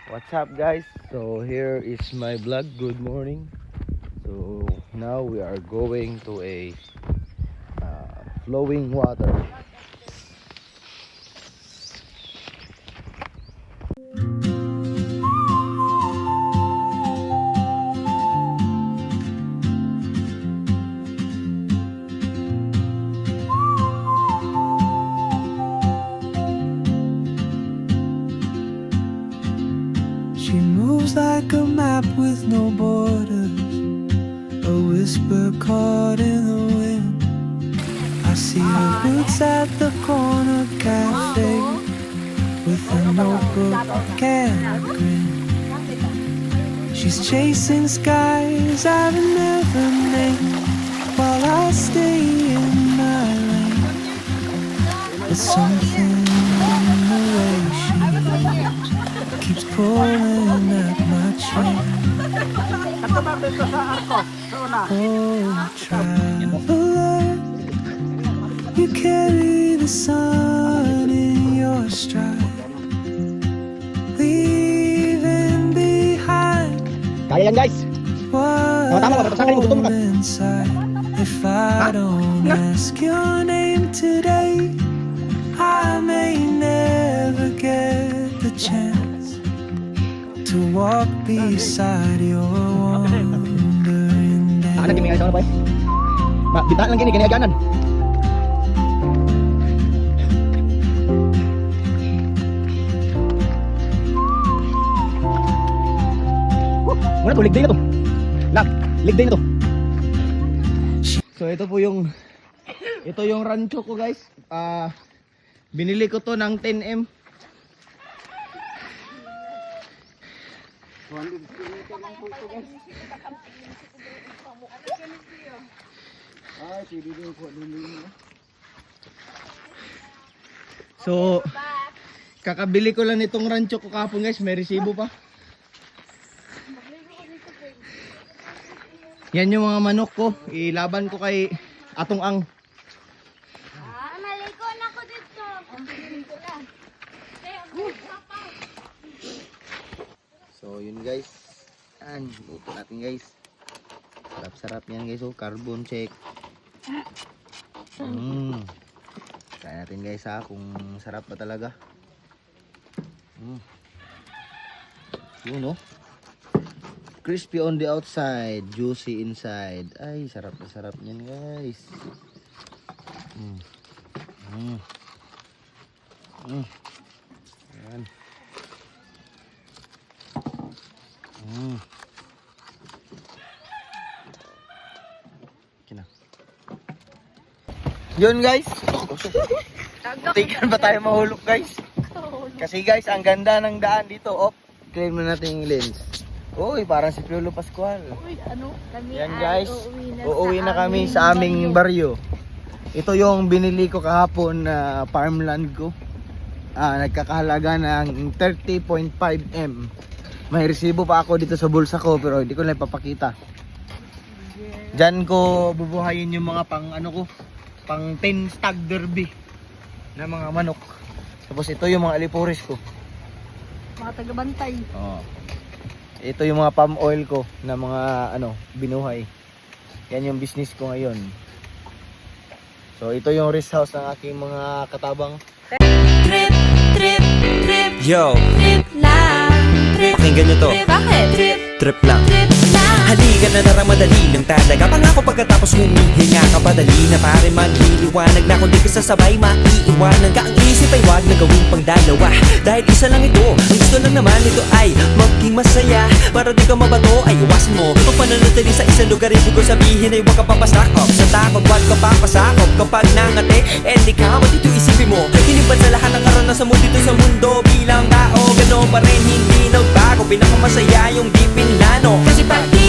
What's up guys? So here is my vlog. Good morning. So now we are going to a flowing water. She moves like a map with no borders, a whisper caught in the wind. I see her boots at the corner cafe with a notebook and a grin. She's chasing skies I've never named while I stay in my lane. There's something in the way she keeps pulling at my chain. Oh, traveler, you carry the sun in your stride, leaving behind Kaya yan guys. what inside. If I don't ask your name today, I may never get the chance to walk beside your wandering Ano gini day. guys, boy? Bita lang gini aganan. Muna to, ligday na to. Ligday na to. So ito yung rancho ko guys. Binili ko to ng 10M. So kakabili ko lang nitong rancho ko kahapon guys, may resibo pa. Yan yung mga manok ko, ilaban ko kay Atong Ang. Maliko na ko dito. So yun guys, luto natin guys. Sarap-sarap yan guys, oh, carbon check. Kaya natin guys kung sarap ba talaga. Yun oh. Crispy on the outside, juicy inside. Ay, sarap na sarap yan guys. Yan. Kina. Yun guys. Tingnan ba tayo mahulog guys? Kasi guys, ang ganda ng daan dito. Clean mo natin yung lens. Uy, parang si Piolo Pascual. Uy, ano? Kami Yan ay guys, uuwi na kami sa aming baryo. Ito yung binili ko kahapon na farmland ko. Nagkakahalaga ng 30.5M. May resibo pa ako dito sa bulsa ko pero hindi ko na ipapakita. Diyan ko bubuhayin yung mga pang 10 stag derby na mga manok. Tapos ito yung mga alipuris ko. Mga tagabantay. Ito yung mga palm oil ko na mga binuhay. Yan yung business ko ngayon. So ito yung rest house ng aking mga katabang. Trip, trip, trip, Yo, trip lang. Trip, pakinggan nyo to. trip, bakit? Trip, Trip lang. trip lang. Halika na narang madali lang talaga. Pangako pagkatapos humihinga ka padali na pare magliliwanag na kung di ka sasabay maiiwanan ka. Ang isip ay wag na gawing pang dalawa dahil isa lang ito. Ang gusto lang naman ito ay maging masaya. Para di ka mabato ay iwasan mo kung pananatili sa isang lugar. Ibig ko sabihin ay huwag ka papasakop sa takot, wag ka papasakop. Kapag nangate, di ka matito isipin mo. Hinipan sa lahat ng karanasan mo dito sa mundo bilang tao. Ganoon pa rin hindi nagbago. Pinakamasaya yung di pinlano. Kasi pag di